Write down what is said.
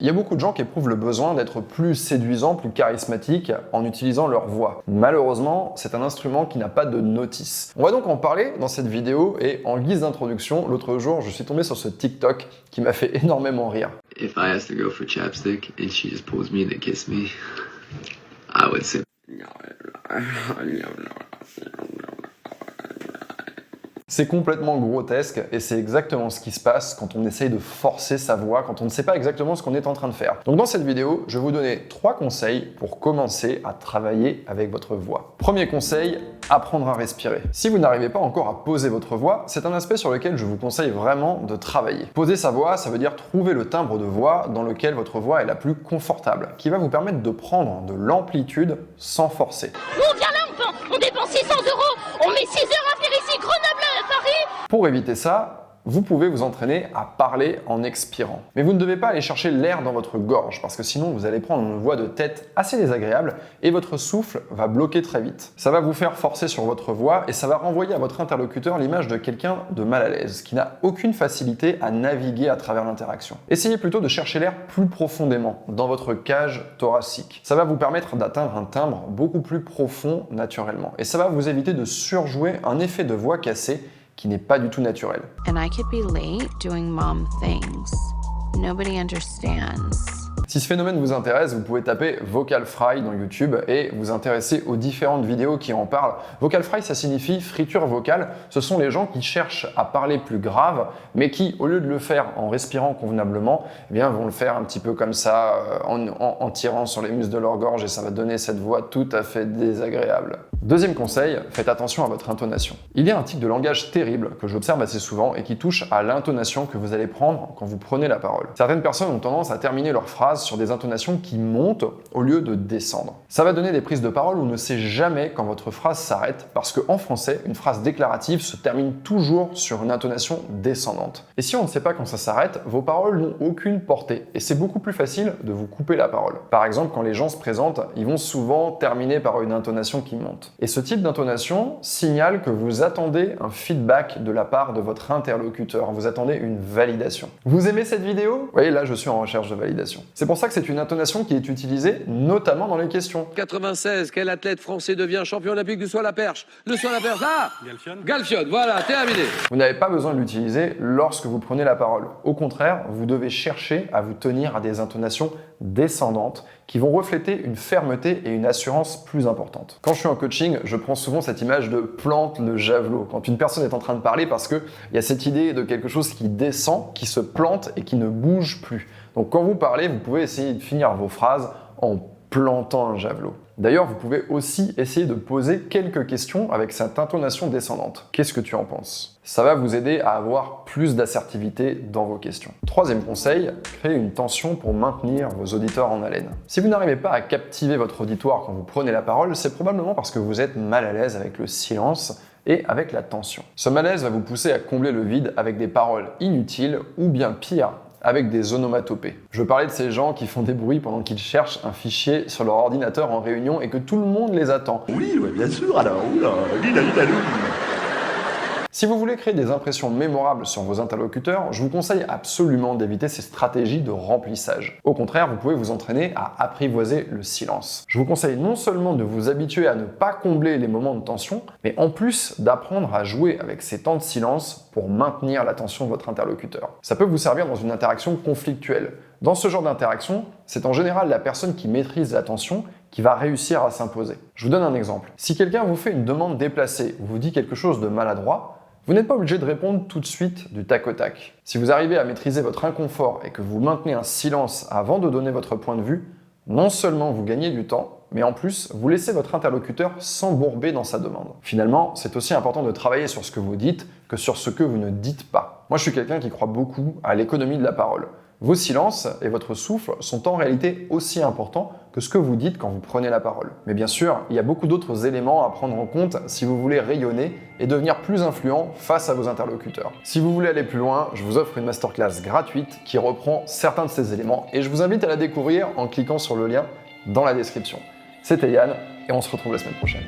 Il y a beaucoup de gens qui éprouvent le besoin d'être plus séduisants, plus charismatiques en utilisant leur voix. Malheureusement, c'est un instrument qui n'a pas de notice. On va donc en parler dans cette vidéo et en guise d'introduction, l'autre jour, je suis tombé sur ce TikTok qui m'a fait énormément rire. If I asked a girl for chapstick and she just pulls me in to kiss me, I would say C'est complètement grotesque et c'est exactement ce qui se passe quand on essaye de forcer sa voix, quand on ne sait pas exactement ce qu'on est en train de faire. Donc dans cette vidéo, je vais vous donner 3 conseils pour commencer à travailler avec votre voix. Premier conseil, apprendre à respirer. Si vous n'arrivez pas encore à poser votre voix, c'est un aspect sur lequel je vous conseille vraiment de travailler. Poser sa voix, ça veut dire trouver le timbre de voix dans lequel votre voix est la plus confortable, qui va vous permettre de prendre de l'amplitude sans forcer. On vient là, on dépense 600 €, on met 6 heures à faire ici, Grenoble à Paris. Pour éviter ça, vous pouvez vous entraîner à parler en expirant. Mais vous ne devez pas aller chercher l'air dans votre gorge, parce que sinon vous allez prendre une voix de tête assez désagréable et votre souffle va bloquer très vite. Ça va vous faire forcer sur votre voix et ça va renvoyer à votre interlocuteur l'image de quelqu'un de mal à l'aise, qui n'a aucune facilité à naviguer à travers l'interaction. Essayez plutôt de chercher l'air plus profondément, dans votre cage thoracique. Ça va vous permettre d'atteindre un timbre beaucoup plus profond naturellement. Et ça va vous éviter de surjouer un effet de voix cassée qui n'est pas du tout naturel. And I could be late doing mom things. Nobody understands. Si ce phénomène vous intéresse, vous pouvez taper Vocal Fry dans YouTube et vous intéresser aux différentes vidéos qui en parlent. Vocal Fry, ça signifie friture vocale. Ce sont les gens qui cherchent à parler plus grave, mais qui, au lieu de le faire en respirant convenablement, eh bien, vont le faire un petit peu comme ça, en tirant sur les muscles de leur gorge et ça va donner cette voix tout à fait désagréable. Deuxième conseil, faites attention à votre intonation. Il y a un tic de langage terrible que j'observe assez souvent et qui touche à l'intonation que vous allez prendre quand vous prenez la parole. Certaines personnes ont tendance à terminer leurs phrases sur des intonations qui montent au lieu de descendre. Ça va donner des prises de parole où on ne sait jamais quand votre phrase s'arrête parce qu'en français, une phrase déclarative se termine toujours sur une intonation descendante. Et si on ne sait pas quand ça s'arrête, vos paroles n'ont aucune portée et c'est beaucoup plus facile de vous couper la parole. Par exemple, quand les gens se présentent, ils vont souvent terminer par une intonation qui monte. Et ce type d'intonation signale que vous attendez un feedback de la part de votre interlocuteur, vous attendez une validation. Vous aimez cette vidéo ? Vous voyez, là je suis en recherche de validation. C'est pour ça que c'est une intonation qui est utilisée notamment dans les questions. 96, quel athlète français devient champion olympique du saut à la perche? Le saut à la perche, ah Galfionne, voilà, terminé. Vous n'avez pas besoin de l'utiliser lorsque vous prenez la parole. Au contraire, vous devez chercher à vous tenir à des intonations descendantes qui vont refléter une fermeté et une assurance plus importante. Quand je suis en coaching, je prends souvent cette image de plante le javelot. Quand une personne est en train de parler parce qu'il y a cette idée de quelque chose qui descend, qui se plante et qui ne bouge plus. Donc quand vous parlez, vous pouvez essayer de finir vos phrases en plantant un javelot. D'ailleurs, vous pouvez aussi essayer de poser quelques questions avec cette intonation descendante. Qu'est-ce que tu en penses ? Ça va vous aider à avoir plus d'assertivité dans vos questions. Troisième conseil, créez une tension pour maintenir vos auditeurs en haleine. Si vous n'arrivez pas à captiver votre auditoire quand vous prenez la parole, c'est probablement parce que vous êtes mal à l'aise avec le silence et avec la tension. Ce malaise va vous pousser à combler le vide avec des paroles inutiles ou bien pire, avec des onomatopées. Je veux parler de ces gens qui font des bruits pendant qu'ils cherchent un fichier sur leur ordinateur en réunion et que tout le monde les attend. Oui, ouais, bien sûr, alors, oula, Si vous voulez créer des impressions mémorables sur vos interlocuteurs, je vous conseille absolument d'éviter ces stratégies de remplissage. Au contraire, vous pouvez vous entraîner à apprivoiser le silence. Je vous conseille non seulement de vous habituer à ne pas combler les moments de tension, mais en plus d'apprendre à jouer avec ces temps de silence pour maintenir l'attention de votre interlocuteur. Ça peut vous servir dans une interaction conflictuelle. Dans ce genre d'interaction, c'est en général la personne qui maîtrise l'attention qui va réussir à s'imposer. Je vous donne un exemple. Si quelqu'un vous fait une demande déplacée ou vous dit quelque chose de maladroit, vous n'êtes pas obligé de répondre tout de suite du tac au tac. Si vous arrivez à maîtriser votre inconfort et que vous maintenez un silence avant de donner votre point de vue, non seulement vous gagnez du temps, mais en plus, vous laissez votre interlocuteur s'embourber dans sa demande. Finalement, c'est aussi important de travailler sur ce que vous dites que sur ce que vous ne dites pas. Moi, je suis quelqu'un qui croit beaucoup à l'économie de la parole. Vos silences et votre souffle sont en réalité aussi importants que ce que vous dites quand vous prenez la parole. Mais bien sûr, il y a beaucoup d'autres éléments à prendre en compte si vous voulez rayonner et devenir plus influent face à vos interlocuteurs. Si vous voulez aller plus loin, je vous offre une masterclass gratuite qui reprend certains de ces éléments et je vous invite à la découvrir en cliquant sur le lien dans la description. C'était Yann et on se retrouve la semaine prochaine.